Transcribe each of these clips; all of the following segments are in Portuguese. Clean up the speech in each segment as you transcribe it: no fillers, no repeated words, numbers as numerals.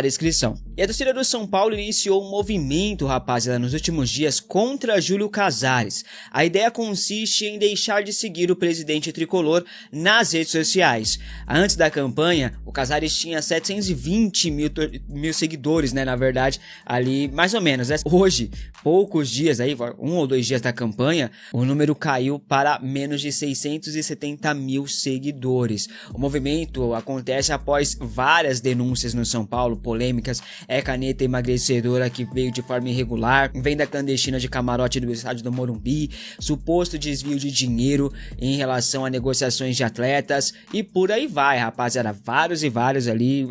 a inscrição. E a torcida do São Paulo iniciou um movimento, rapaziada, nos últimos dias contra Júlio Casares. A ideia consiste em deixar de seguir o presidente tricolor nas redes sociais. Antes da campanha, o Casares tinha 720 mil seguidores, né, na verdade, ali, mais ou menos, né? Hoje, poucos dias aí, 1 ou 2 dias da campanha, o número caiu para menos de 670 mil seguidores. O movimento acontece após várias denúncias no São Paulo, polêmicas, caneta emagrecedora que veio de forma irregular, venda clandestina de camarote do estádio do Morumbi, suposto desvio de dinheiro em relação a negociações de atletas e por aí vai, rapaziada, vários e vários ali,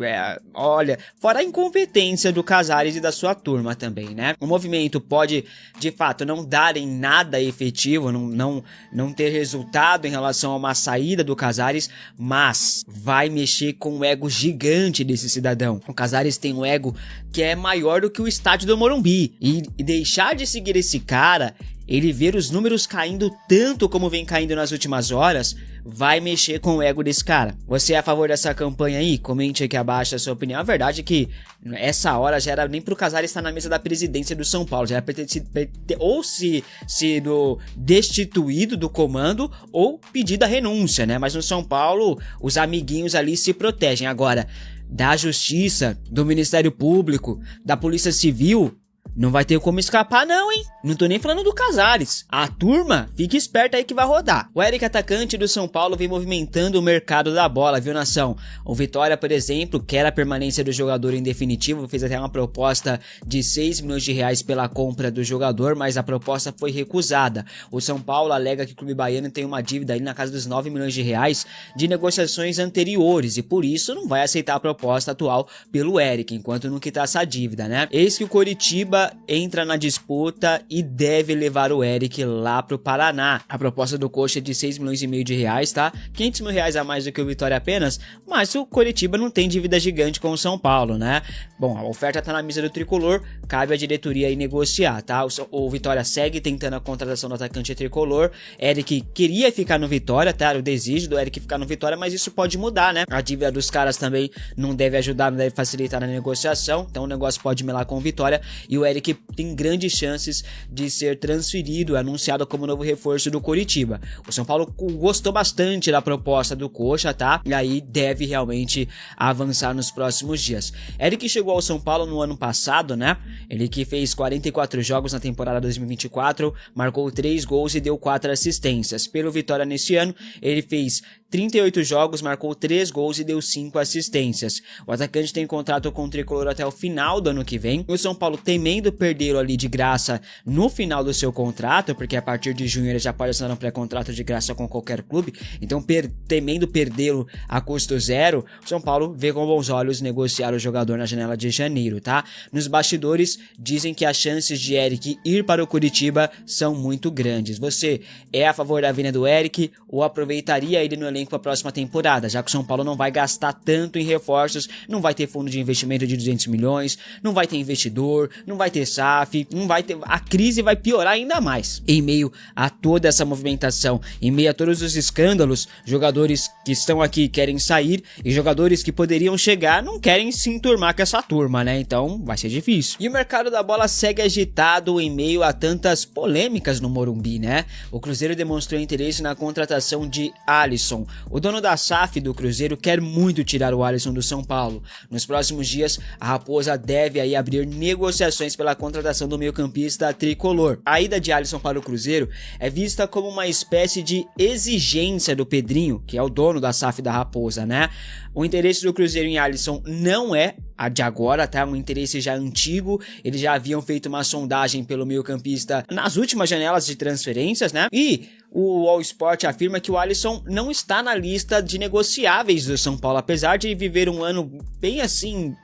olha, fora a incompetência do Casares e da sua turma também, né? O movimento pode, de fato, não dar em nada efetivo, não ter resultado em relação a uma saída do Casares, mas vai mexer com o ego gigante desse cidadão. O Casares tem um ego que é maior do que o estádio do Morumbi, e deixar de seguir esse cara, ele ver os números caindo tanto como vem caindo nas últimas horas, vai mexer com o ego desse cara. Você é a favor dessa campanha aí? Comente aqui abaixo a sua opinião. A verdade é que essa hora já era nem pro Casares estar na mesa da presidência do São Paulo, já era pra ter ou sido destituído do comando ou pedido a renúncia, né? Mas no São Paulo, os amiguinhos ali se protegem. Agora, da Justiça, do Ministério Público, da Polícia Civil, não vai ter como escapar não, hein? Não tô nem falando do Casares. A turma, fica esperta aí que vai rodar. O Eric, atacante do São Paulo, vem movimentando o mercado da bola, viu, nação? O Vitória, por exemplo, quer a permanência do jogador em definitivo, fez até uma proposta de 6 milhões de reais pela compra do jogador, mas a proposta foi recusada. O São Paulo alega que o clube baiano tem uma dívida aí na casa dos 9 milhões de reais de negociações anteriores e por isso não vai aceitar a proposta atual pelo Eric, enquanto não quitar essa dívida, né? Eis que o Coritiba entra na disputa e deve levar o Eric lá pro Paraná. A proposta do Coxa é de 6 milhões e meio de reais, tá? 500 mil reais a mais do que o Vitória apenas, mas o Coritiba não tem dívida gigante com o São Paulo, né? Bom, a oferta tá na mesa do tricolor, cabe à diretoria aí negociar, tá? O Vitória segue tentando a contratação do atacante tricolor. Eric queria ficar no Vitória, tá? O desejo do Eric ficar no Vitória, mas isso pode mudar, né? A dívida dos caras também não deve ajudar, não deve facilitar na negociação, então o negócio pode melar com o Vitória e o Eric tem grandes chances de ser transferido, anunciado como novo reforço do Coritiba. O São Paulo gostou bastante da proposta do Coxa, tá? E aí deve realmente avançar nos próximos dias. Eric chegou ao São Paulo no ano passado, né? Ele que fez 44 jogos na temporada 2024, marcou 3 gols e deu 4 assistências. Pelo Vitória nesse ano, ele fez 38 jogos, marcou 3 gols e deu 5 assistências. O atacante tem contrato com o tricolor até o final do ano que vem. O São Paulo, temendo perdê-lo ali de graça no final do seu contrato, porque a partir de junho ele já pode assinar um pré-contrato de graça com qualquer clube, então temendo perdê-lo a custo zero, o São Paulo vê com bons olhos negociar o jogador na janela de janeiro, tá? Nos bastidores dizem que as chances de Eric ir para o Coritiba são muito grandes. Você é a favor da vinda do Eric ou aproveitaria ele no elenco para a próxima temporada, já que o São Paulo não vai gastar tanto em reforços, não vai ter fundo de investimento de 200 milhões, não vai ter investidor, não vai ter SAF, não vai ter, a crise vai piorar ainda mais. Em meio a toda essa movimentação, em meio a todos os escândalos, jogadores que estão aqui querem sair e jogadores que poderiam chegar não querem se enturmar com essa turma, né? Então vai ser difícil. E o mercado da bola segue agitado em meio a tantas polêmicas no Morumbi, né? O Cruzeiro demonstrou interesse na contratação de Alisson. O dono da SAF do Cruzeiro quer muito tirar o Alisson do São Paulo. Nos próximos dias, a Raposa deve aí abrir negociações pela contratação do meio-campista tricolor. A ida de Alisson para o Cruzeiro é vista como uma espécie de exigência do Pedrinho, que é o dono da SAF da Raposa, né? O interesse do Cruzeiro em Alisson não é a de agora, tá? Um interesse já antigo. Eles já haviam feito uma sondagem pelo meio-campista nas últimas janelas de transferências, né? E o All Sport afirma que o Alisson não está na lista de negociáveis do São Paulo, apesar de viver um ano bem assim,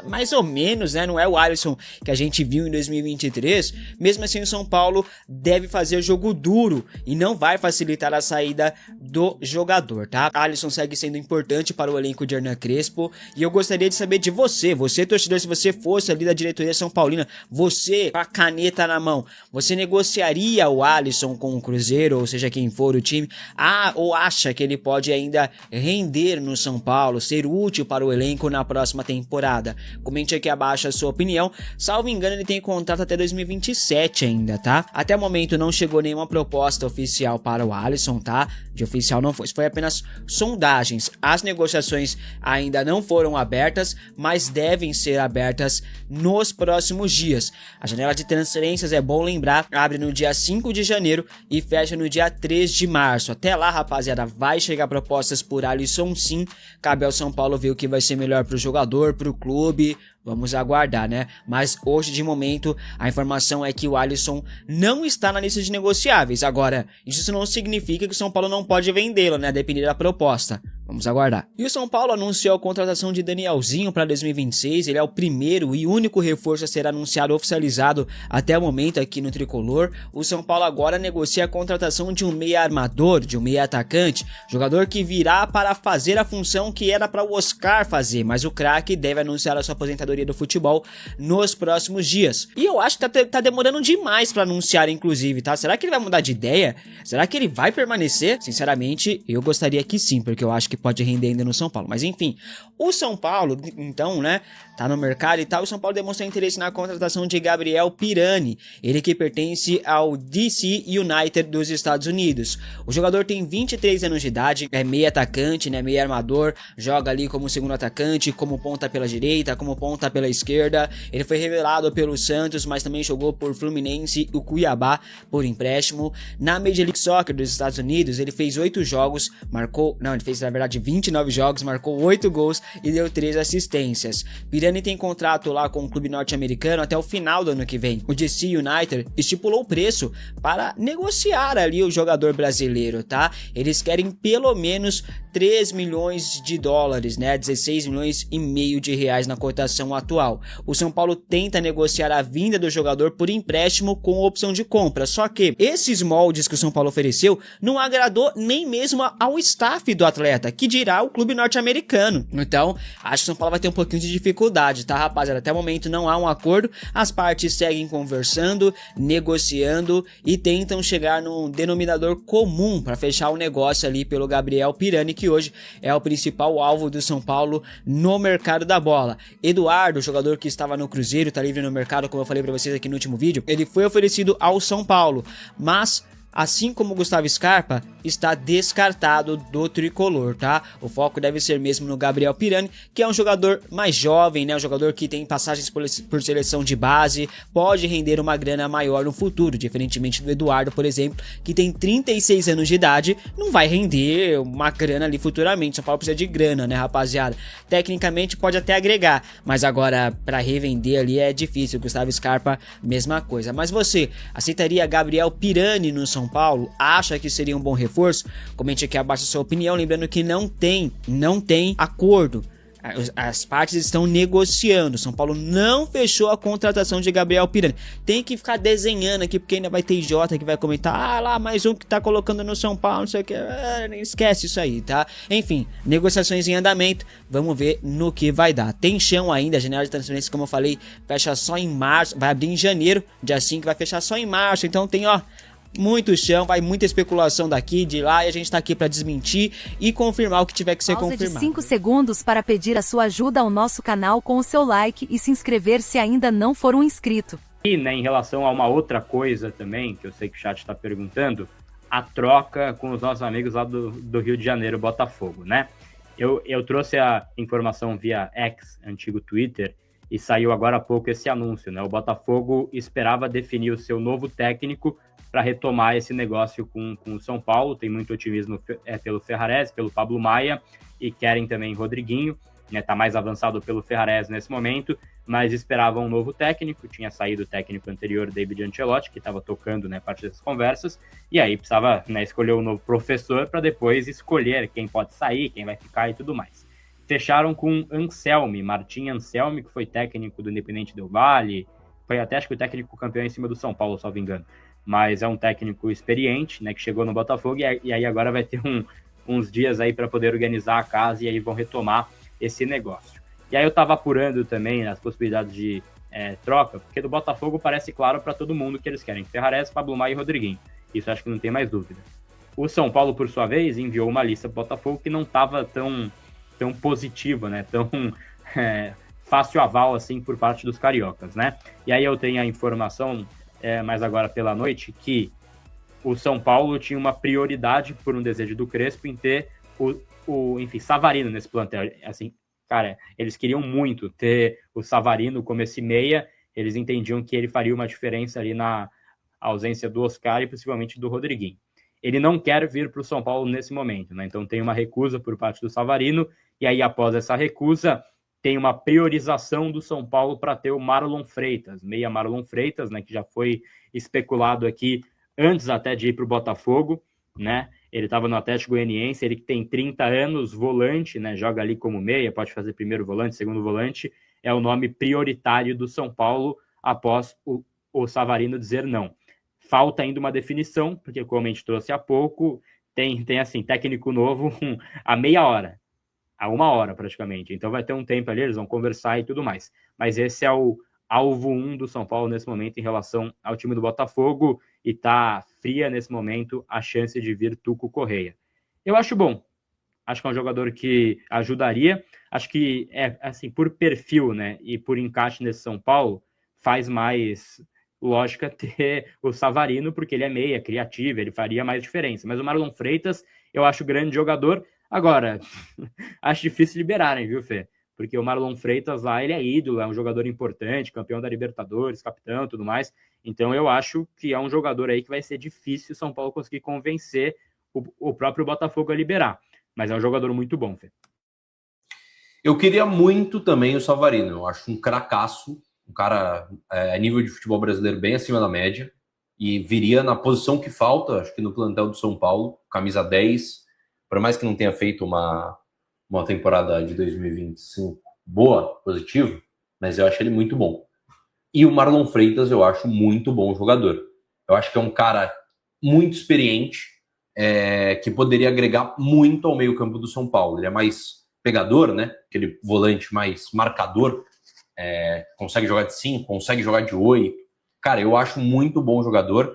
mais ou menos, né? Não é o Alisson que a gente viu em 2023. Mesmo assim, o São Paulo deve fazer jogo duro e não vai facilitar a saída do jogador, tá? Alisson segue sendo importante para o elenco de Hernan Crespo e eu gostaria de saber de você torcedor, se você fosse ali da diretoria São Paulina, você com a caneta na mão, você negociaria o Alisson com o Cruzeiro, ou seja, quem for o time, ou acha que ele pode ainda render no São Paulo, ser útil para o elenco na próxima temporada? proposta? Comente aqui abaixo a sua opinião. Salvo engano, ele tem contrato até 2027 ainda, tá? Até o momento não chegou nenhuma proposta oficial para o Alisson, tá? De oficial não foi apenas sondagens. As negociações ainda não foram abertas, mas devem ser abertas nos próximos dias. A janela de transferências, é bom lembrar, abre no dia 5 de janeiro e fecha no dia 3 de março. Até lá, rapaziada, vai chegar propostas por Alisson sim. Cabe ao São Paulo ver o que vai ser melhor pro jogador, pro clube. Vamos aguardar, né? Mas hoje, de momento, a informação é que o Alisson não está na lista de negociáveis. Agora, isso não significa que o São Paulo não pode vendê-lo, né? Depender da proposta. Vamos aguardar. E o São Paulo anunciou a contratação de Danielzinho para 2026. Ele é o primeiro e único reforço a ser anunciado oficializado até o momento aqui no Tricolor. O São Paulo agora negocia a contratação de um meia armador, de um meia atacante, jogador que virá para fazer a função que era para o Oscar fazer, mas o craque deve anunciar a sua aposentadoria do futebol nos próximos dias. E eu acho que tá demorando demais para anunciar, inclusive, tá? Será que ele vai mudar de ideia? Será que ele vai permanecer? Sinceramente, eu gostaria que sim, porque eu acho que pode render ainda no São Paulo. Mas enfim, o São Paulo, então, né, tá no mercado e tal. O São Paulo demonstrou interesse na contratação de Gabriel Pirani, ele que pertence ao DC United dos Estados Unidos. O jogador tem 23 anos de idade, é meio atacante, né, meio armador, joga ali como segundo atacante, como ponta pela direita, como ponta pela esquerda. Ele foi revelado pelo Santos, mas também jogou por Fluminense e o Cuiabá por empréstimo. Na Major League Soccer dos Estados Unidos, ele fez 8 jogos, ele fez na verdade 29 jogos, marcou 8 gols e deu 3 assistências. Pirani tem contrato lá com o clube norte-americano até o final do ano que vem. O DC United estipulou o preço para negociar ali o jogador brasileiro, tá? Eles querem pelo menos 3 milhões de dólares, né? 16 milhões e meio de reais na cotação atual. O São Paulo tenta negociar a vinda do jogador por empréstimo com opção de compra, só que esses moldes que o São Paulo ofereceu não agradou nem mesmo ao staff do atleta, que dirá o clube norte-americano. Então, acho que o São Paulo vai ter um pouquinho de dificuldade, tá, rapaziada? Até o momento não há um acordo, as partes seguem conversando, negociando e tentam chegar num denominador comum para fechar o negócio ali pelo Gabriel Pirani, que hoje é o principal alvo do São Paulo no mercado da bola. Eduardo, jogador que estava no Cruzeiro, tá livre no mercado, como eu falei para vocês aqui no último vídeo, ele foi oferecido ao São Paulo, mas assim como o Gustavo Scarpa, está descartado do tricolor, tá? O foco deve ser mesmo no Gabriel Pirani, que é um jogador mais jovem, né? Um jogador que tem passagens por seleção de base, pode render uma grana maior no futuro, diferentemente do Eduardo, por exemplo, que tem 36 anos de idade, não vai render uma grana ali futuramente. São Paulo precisa de grana, né, rapaziada? Tecnicamente pode até agregar, mas agora para revender ali é difícil. Gustavo Scarpa, mesma coisa. Mas você aceitaria Gabriel Pirani no São Paulo? Acha que seria um bom reforço? Comente aqui abaixo a sua opinião, lembrando que não tem acordo. As partes estão negociando. São Paulo não fechou a contratação de Gabriel Pirani. Tem que ficar desenhando aqui, porque ainda vai ter Jota que vai comentar: lá, mais um que tá colocando no São Paulo, não sei o que. Esquece isso aí, tá? Enfim, negociações em andamento. Vamos ver no que vai dar. Tem chão ainda, a janela de transferência, como eu falei, fecha só em março. Vai abrir em janeiro, dia 5, vai fechar só em março. Então tem, muito chão, vai muita especulação daqui, de lá, e a gente tá aqui pra desmentir e confirmar o que tiver que ser confirmado. De 5 segundos para pedir a sua ajuda ao nosso canal com o seu like e se inscrever se ainda não for um inscrito. E, né, em relação a uma outra coisa também, que eu sei que o chat está perguntando, a troca com os nossos amigos lá do Rio de Janeiro, Botafogo, né? Eu trouxe a informação via X, antigo Twitter, e saiu agora há pouco esse anúncio, né? O Botafogo esperava definir o seu novo técnico para retomar esse negócio com o São Paulo. Tem muito otimismo pelo Ferrarese, pelo Pablo Maia, e querem também Rodriguinho, né? Tá mais avançado pelo Ferrarese nesse momento, mas esperavam um novo técnico. Tinha saído o técnico anterior, David Ancelotti, que estava tocando, né, parte dessas conversas, e aí precisava, né, escolher um novo professor para depois escolher quem pode sair, quem vai ficar e tudo mais. Fecharam com Martim Anselmi, que foi técnico do Independente Del Valle, foi até, acho que o técnico campeão em cima do São Paulo, salvo engano, mas é um técnico experiente, né, que chegou no Botafogo, e aí agora vai ter uns dias aí para poder organizar a casa, e aí vão retomar esse negócio. E aí eu estava apurando também as possibilidades de troca, porque do Botafogo parece claro para todo mundo que eles querem Ferrarese, Pablo Maia e Rodriguinho. Isso acho que não tem mais dúvida. O São Paulo, por sua vez, enviou uma lista para o Botafogo que não estava tão positiva, né, tão fácil aval, assim, por parte dos cariocas, né? E aí eu tenho a informação, mas agora pela noite, que o São Paulo tinha uma prioridade por um desejo do Crespo em ter enfim, Savarino nesse plantel. Assim, cara, eles queriam muito ter o Savarino como esse meia, eles entendiam que ele faria uma diferença ali na ausência do Oscar e possivelmente do Rodriguinho. Ele não quer vir para o São Paulo nesse momento, né? Então tem uma recusa por parte do Savarino, e aí após essa recusa, tem uma priorização do São Paulo para ter o Marlon Freitas, meia Marlon Freitas, né? Que já foi especulado aqui antes até de ir para o Botafogo, né? Ele estava no Atlético Goianiense, ele que tem 30 anos, volante, né? Joga ali como meia, pode fazer primeiro volante, segundo volante, é o nome prioritário do São Paulo após o Savarino dizer não. Falta ainda uma definição, porque como a gente trouxe há pouco, tem assim, técnico novo a meia hora, a 1 hora praticamente. Então vai ter um tempo ali, eles vão conversar e tudo mais. Mas esse é o alvo 1 do São Paulo nesse momento em relação ao time do Botafogo, e tá fria nesse momento a chance de vir Tuco Correia. Eu acho bom. Acho que é um jogador que ajudaria. Acho que, assim, por perfil, né, e por encaixe nesse São Paulo, faz mais lógica ter o Savarino, porque ele é meia, criativo, ele faria mais diferença. Mas o Marlon Freitas, eu acho grande jogador. Agora, acho difícil liberarem, viu, Fê? Porque o Marlon Freitas lá, ele é ídolo, é um jogador importante, campeão da Libertadores, capitão, tudo mais. Então eu acho que é um jogador aí que vai ser difícil o São Paulo conseguir convencer o próprio Botafogo a liberar. Mas é um jogador muito bom, Fê. Eu queria muito também o Savarino. Eu acho um cracaço, um cara a nível de futebol brasileiro bem acima da média, e viria na posição que falta, acho que no plantel do São Paulo, camisa 10, por mais que não tenha feito uma temporada de 2025 boa, positiva, mas eu acho ele muito bom. E o Marlon Freitas eu acho muito bom jogador. Eu acho que é um cara muito experiente, que poderia agregar muito ao meio-campo do São Paulo. Ele é mais pegador, né? Aquele volante mais marcador, consegue jogar de 5, consegue jogar de 8. Cara, eu acho muito bom jogador.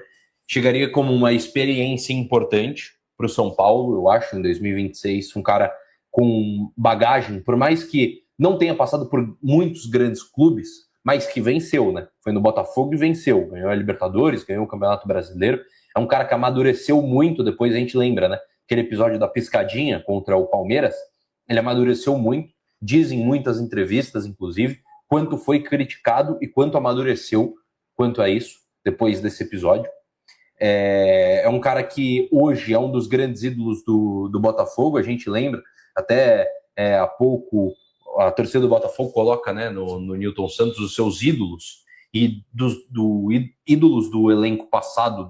Chegaria como uma experiência importante para o São Paulo, eu acho, em 2026. Um cara com bagagem, por mais que não tenha passado por muitos grandes clubes, mas que venceu, né? Foi no Botafogo e venceu. Ganhou a Libertadores, ganhou o Campeonato Brasileiro. É um cara que amadureceu muito, depois a gente lembra, né? Aquele episódio da piscadinha contra o Palmeiras, ele amadureceu muito. Dizem muitas entrevistas, inclusive, quanto foi criticado e quanto amadureceu quanto a isso, depois desse episódio. É um cara que hoje é um dos grandes ídolos do Botafogo, a gente lembra, até há pouco a torcida do Botafogo coloca, né, no Newton Santos os seus ídolos, e ídolos do elenco passado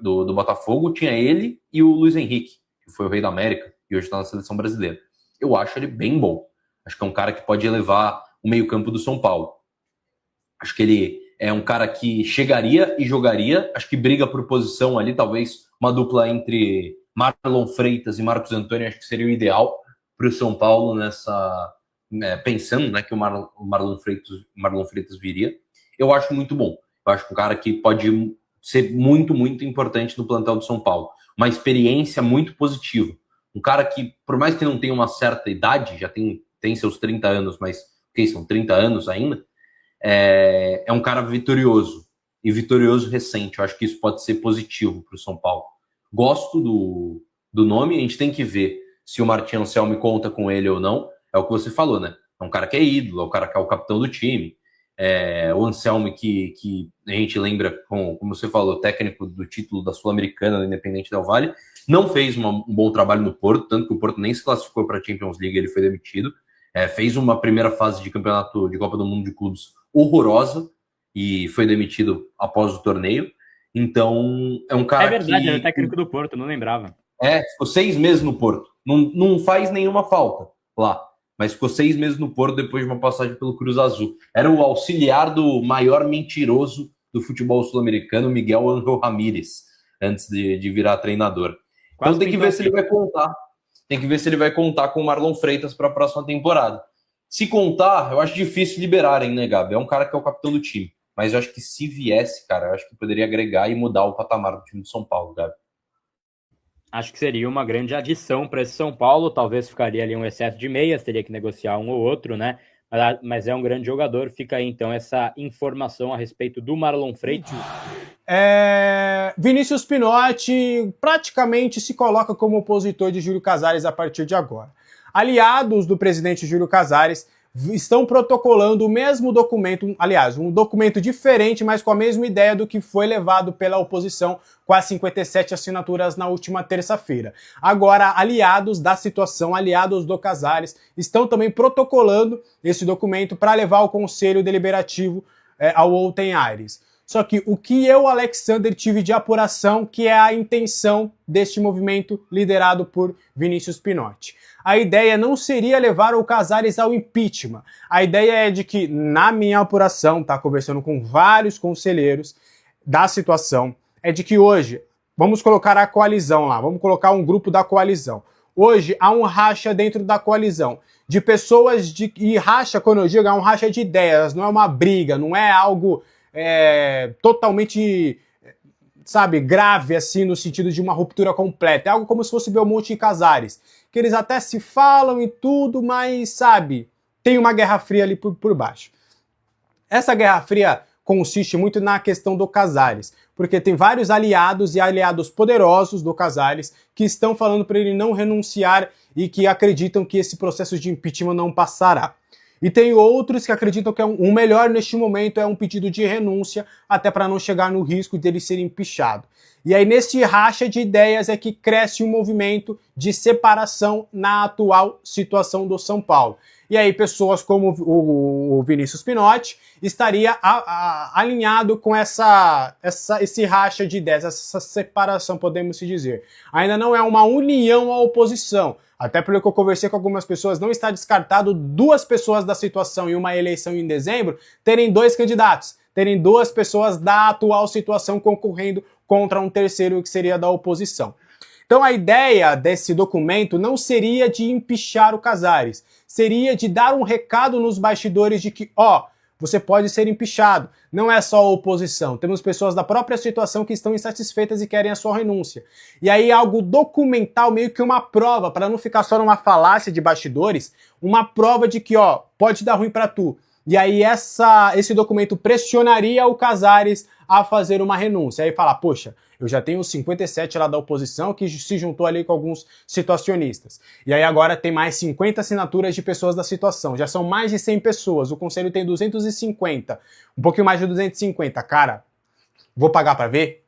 do Botafogo tinha ele e o Luiz Henrique, que foi o Rei da América e hoje está na seleção brasileira. Eu acho ele bem bom, acho que é um cara que pode elevar o meio-campo do São Paulo. Acho que ele é um cara que chegaria e jogaria, acho que briga por posição ali, talvez uma dupla entre Marlon Freitas e Marcos Antônio, acho que seria o ideal para o São Paulo nessa, pensando, né, que o Marlon Freitas viria. Eu acho muito bom. Eu acho que um cara que pode ser muito, muito importante no plantel do São Paulo. Uma experiência muito positiva. Um cara que, por mais que não tenha uma certa idade, já tem seus 30 anos, mas são 30 anos ainda, é um cara vitorioso. E vitorioso recente. Eu acho que isso pode ser positivo para o São Paulo. Gosto do nome, a gente tem que ver se o Martin Anselmi conta com ele ou não. É o que você falou, né? É um cara que é ídolo, é um cara que é o capitão do time. O Anselmi, que a gente lembra, como você falou, técnico do título da Sul-Americana, do Independente Del Valle, não fez um bom trabalho no Porto, tanto que o Porto nem se classificou para a Champions League, ele foi demitido. Fez uma primeira fase de campeonato de Copa do Mundo de Clubes horrorosa e foi demitido após o torneio. Então, é um cara que... É verdade, ele é técnico do Porto, não lembrava. Ficou 6 meses no Porto. Não faz nenhuma falta lá. Mas ficou 6 meses no Porto depois de uma passagem pelo Cruz Azul. Era o auxiliar do maior mentiroso do futebol sul-americano, Miguel Ángel Ramírez, antes de virar treinador. Então tem que ver se ele vai contar. Tem que ver se ele vai contar com o Marlon Freitas para a próxima temporada. Se contar, eu acho difícil liberarem, né, Gabi? É um cara que é o capitão do time. Mas eu acho que se viesse, cara, eu acho que poderia agregar e mudar o patamar do time do São Paulo, Gabi. Acho que seria uma grande adição para esse São Paulo. Talvez ficaria ali um excesso de meias, teria que negociar um ou outro, né? mas é um grande jogador. Fica aí, então, essa informação a respeito do Marlon Freitas. Vinícius Pinotti praticamente se coloca como opositor de Júlio Casares a partir de agora. Aliados do presidente Júlio Casares estão protocolando o mesmo documento, aliás, um documento diferente, mas com a mesma ideia do que foi levado pela oposição com as 57 assinaturas na última terça-feira. Agora, aliados da situação, aliados do Casares, estão também protocolando esse documento para levar ao Conselho Deliberativo ao Outen Aires. Só que o que eu, Alexander, tive de apuração, que é a intenção deste movimento liderado por Vinícius Pinotti. A ideia não seria levar o Casares ao impeachment. A ideia é de que, na minha apuração, tá, conversando com vários conselheiros da situação, é de que hoje, vamos colocar a coalizão lá, vamos colocar um grupo da coalizão. Hoje há um racha dentro da coalizão de pessoas e racha, quando eu digo, é um racha de ideias, não é uma briga, não é algo totalmente, sabe, grave, assim, no sentido de uma ruptura completa. É algo como se fosse Belmonte e Casares, que eles até se falam e tudo, mas, sabe, tem uma guerra fria ali por baixo. Essa guerra fria consiste muito na questão do Casares, porque tem vários aliados e aliados poderosos do Casares que estão falando para ele não renunciar e que acreditam que esse processo de impeachment não passará. E tem outros que acreditam que o melhor neste momento é um pedido de renúncia, até para não chegar no risco dele ser empichado. E aí, nesse racha de ideias, é que cresce um movimento de separação na atual situação do São Paulo. E aí, pessoas como o Vinícius Pinotti estaria alinhado com esse racha de ideias, essa separação, podemos se dizer. Ainda não é uma união à oposição. Até porque eu conversei com algumas pessoas, não está descartado duas pessoas da situação em uma eleição em dezembro terem dois candidatos, terem duas pessoas da atual situação concorrendo contra um terceiro que seria da oposição. Então a ideia desse documento não seria de empichar o Casares, seria de dar um recado nos bastidores de que, você pode ser empichado. Não é só a oposição. Temos pessoas da própria situação que estão insatisfeitas e querem a sua renúncia. E aí algo documental, meio que uma prova, para não ficar só numa falácia de bastidores, uma prova de que, pode dar ruim para tu. E aí esse documento pressionaria o Casares a fazer uma renúncia. Aí fala, poxa, eu já tenho 57 lá da oposição que se juntou ali com alguns situacionistas. E aí agora tem mais 50 assinaturas de pessoas da situação. Já são mais de 100 pessoas. O conselho tem 250. Um pouquinho mais de 250. Cara, vou pagar para ver?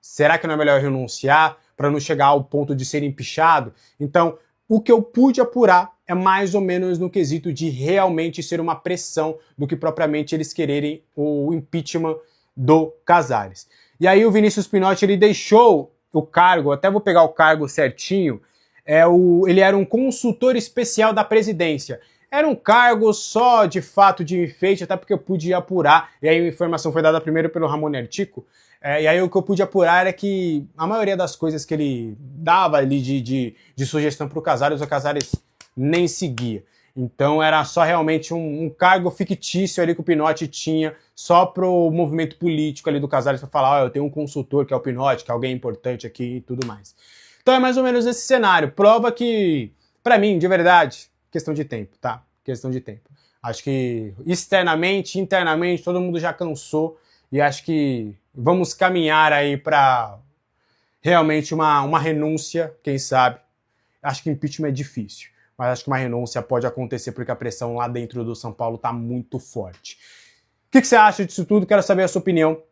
Será que não é melhor renunciar para não chegar ao ponto de ser empichado? Então, o que eu pude apurar é mais ou menos no quesito de realmente ser uma pressão do que propriamente eles quererem o impeachment do Casares. E aí o Vinícius Pinotti, ele deixou o cargo, até vou pegar o cargo certinho, ele era um consultor especial da presidência. Era um cargo só de fato de enfeite, até porque eu pude apurar, e aí a informação foi dada primeiro pelo Ramon Artico, e aí o que eu pude apurar era que a maioria das coisas que ele dava ali de sugestão para o Casares nem seguia. Então era só realmente um cargo fictício ali que o Pinotti tinha só pro movimento político ali do Casares para falar, eu tenho um consultor que é o Pinotti, que é alguém importante aqui e tudo mais. Então é mais ou menos esse cenário. Prova que, para mim, de verdade, questão de tempo, tá? Questão de tempo. Acho que externamente, internamente, todo mundo já cansou e acho que vamos caminhar aí para realmente uma renúncia, quem sabe. Acho que impeachment é difícil, mas acho que uma renúncia pode acontecer porque a pressão lá dentro do São Paulo está muito forte. O que você acha disso tudo? Quero saber a sua opinião